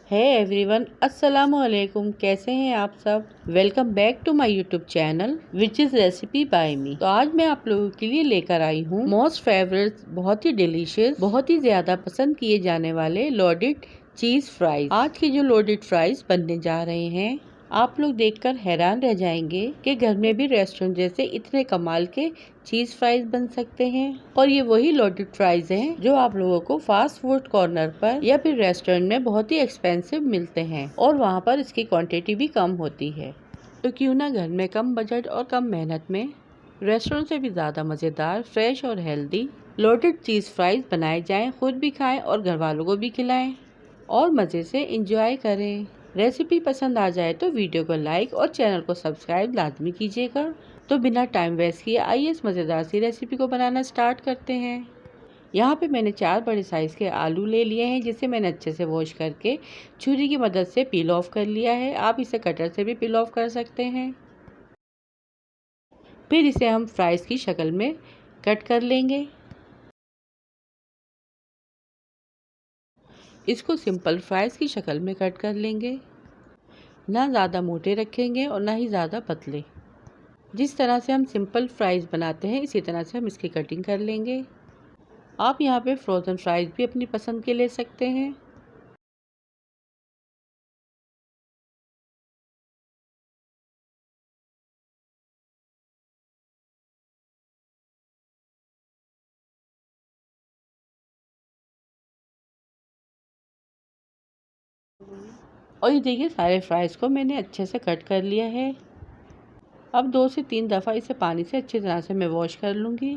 है एवरीवन, अस्सलामु अलैकुम। कैसे हैं आप सब? Welcome back to my YouTube channel which is recipe by me. तो आज मैं आप लोगों के लिए लेकर आई हूँ मोस्ट फेवरेट, बहुत ही डिलीशियस, बहुत ही ज्यादा पसंद किए जाने वाले लोडेड चीज फ्राइज। आज के जो लोडेड फ्राइज बनने जा रहे हैं, आप लोग देखकर हैरान रह जाएंगे कि घर में भी रेस्टोरेंट जैसे इतने कमाल के चीज फ्राइज बन सकते हैं। और ये वही लोडेड फ्राइज हैं जो आप लोगों को फास्ट फूड कॉर्नर पर या फिर रेस्टोरेंट में बहुत ही एक्सपेंसिव मिलते हैं और वहाँ पर इसकी क्वांटिटी भी कम होती है। तो क्यों ना घर में कम बजट और कम मेहनत में रेस्टोरेंट से भी ज़्यादा मज़ेदार, फ्रेश और हेल्दी लोडेड चीज़ फ्राइज बनाए जाएं, खुद भी खाएं और घर वालों को भी खिलाएं और मज़े से इंजॉय करें। रेसिपी पसंद आ जाए तो वीडियो को लाइक और चैनल को सब्सक्राइब लाजमी कीजिएगा। तो बिना टाइम वेस्ट किए आइए इस मज़ेदार सी रेसिपी को बनाना स्टार्ट करते हैं। यहाँ पे मैंने 4 बड़े साइज़ के आलू ले लिए हैं, जिसे मैंने अच्छे से वॉश करके छुरी की मदद से पील ऑफ कर लिया है। आप इसे कटर से भी पील ऑफ कर सकते हैं। फिर इसे हम फ्राइज़ की शक्ल में कट कर लेंगे। इसको सिंपल फ्राइज़ की शक्ल में कट कर लेंगे। ना ज़्यादा मोटे रखेंगे और ना ही ज़्यादा पतले। जिस तरह से हम सिंपल फ्राइज़ बनाते हैं इसी तरह से हम इसकी कटिंग कर लेंगे। आप यहाँ पे फ्रोज़न फ्राइज़ भी अपनी पसंद के ले सकते हैं। और ये देखिए, सारे फ्राइज़ को मैंने अच्छे से कट कर लिया है। अब 2 से 3 दफ़ा इसे पानी से अच्छी तरह से मैं वॉश कर लूँगी।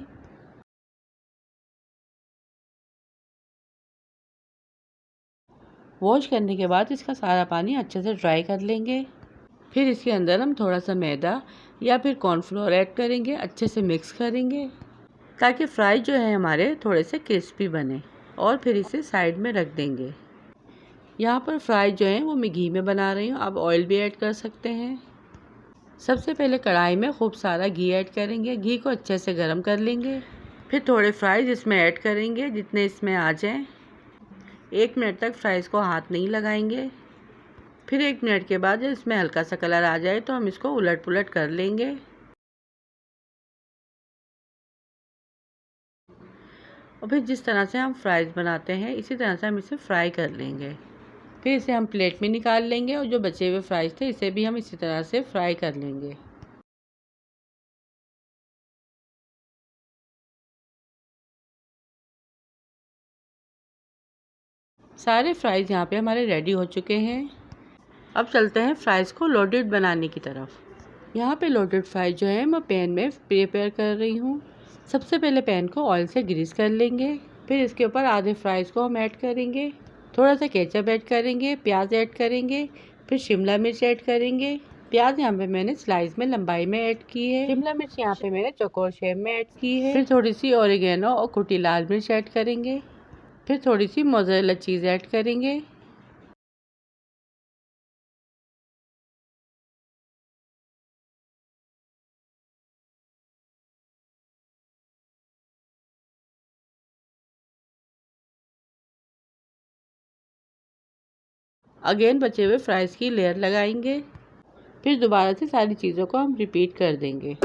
वॉश करने के बाद इसका सारा पानी अच्छे से ड्राई कर लेंगे। फिर इसके अंदर हम थोड़ा सा मैदा या फिर कॉर्नफ्लोर ऐड करेंगे, अच्छे से मिक्स करेंगे ताकि फ्राई जो है हमारे थोड़े से क्रिस्पी बने। और फिर इसे साइड में रख देंगे। यहाँ पर फ्राई जो है वो मैं घी में बना रही हूँ, आप ऑयल भी ऐड कर सकते हैं। सबसे पहले कढ़ाई में खूब सारा घी ऐड करेंगे। घी को अच्छे से गर्म कर लेंगे। फिर थोड़े फ्राइज इसमें ऐड करेंगे जितने इसमें आ जाएं। 1 मिनट तक फ्राइज़ को हाथ नहीं लगाएंगे। फिर 1 मिनट के बाद जब इसमें हल्का सा कलर आ जाए तो हम इसको उलट पुलट कर लेंगे। और फिर जिस तरह से हम फ्राइज़ बनाते हैं इसी तरह से हम इसे फ्राई कर लेंगे। फिर इसे हम प्लेट में निकाल लेंगे और जो बचे हुए फ्राइज़ थे इसे भी हम इसी तरह से फ्राई कर लेंगे। सारे फ्राइज़ यहाँ पे हमारे रेडी हो चुके हैं। अब चलते हैं फ्राइज़ को लोडेड बनाने की तरफ। यहाँ पे लोडेड फ्राइज जो है मैं पैन में प्रिपेयर कर रही हूँ। सबसे पहले पैन को ऑयल से ग्रीस कर लेंगे। फिर इसके ऊपर आधे फ्राइज़ को हम ऐड करेंगे। थोड़ा सा केचप ऐड करेंगे, प्याज ऐड करेंगे, फिर शिमला मिर्च ऐड करेंगे। प्याज यहाँ पे मैंने स्लाइस में लंबाई में ऐड की है। शिमला मिर्च यहाँ पे मैंने चौकोर शेप में ऐड की है। फिर थोड़ी सी ऑरिगेनो और कुटी लाल मिर्च ऐड करेंगे। फिर थोड़ी सी मोज़रेला चीज़ ऐड करेंगे। अगेन बचे हुए फ्राइज़ की लेयर लगाएंगे। फिर दोबारा से सारी चीज़ों को हम रिपीट कर देंगे।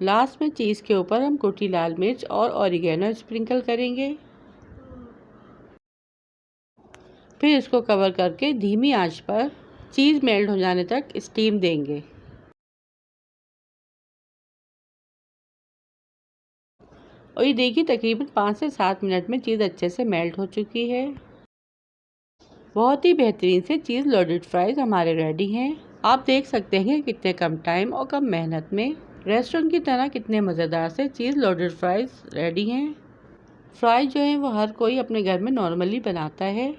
लास्ट में चीज़ के ऊपर हम कुटी लाल मिर्च और ऑरिगेनो स्प्रिंकल करेंगे। फिर इसको कवर करके धीमी आंच पर चीज़ मेल्ट हो जाने तक स्टीम देंगे। और ये देखिए, तकरीबन 5 से 7 मिनट में चीज़ अच्छे से मेल्ट हो चुकी है। बहुत ही बेहतरीन से चीज़ लोडेड फ्राइज़ हमारे रेडी हैं। आप देख सकते हैं कितने कम टाइम और कम मेहनत में रेस्टोरेंट की तरह कितने मज़ेदार से चीज़ लोडेड फ्राइज़ रेडी हैं। फ्राई जो है वो हर कोई अपने घर में नॉर्मली बनाता है।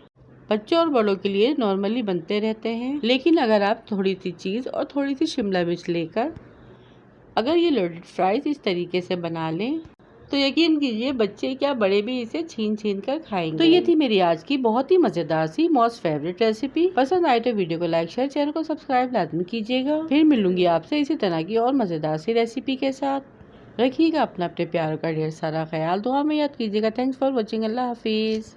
बच्चों और बड़ों के लिए नॉर्मली बनते रहते हैं, लेकिन अगर आप थोड़ी सी चीज़ और थोड़ी सी शिमला मिर्च लेकर अगर ये लोडेड फ्राइज इस तरीके से बना लें तो यकीन कीजिए बच्चे क्या बड़े भी इसे छीन छीन कर खाएंगे। तो ये थी मेरी आज की बहुत ही मजेदार सी मोस्ट फेवरेट रेसिपी। पसंद आए तो वीडियो को लाइक शेयर, चैनल को सब्सक्राइब लाजमी कीजिएगा। फिर मिलूंगी आपसे इसी तरह की और मजेदार सी रेसिपी के साथ। रखिएगा अपने प्यारों का ढेर सारा ख्याल, दुआ में याद कीजिएगा। Thanks for watching. Allah Hafiz.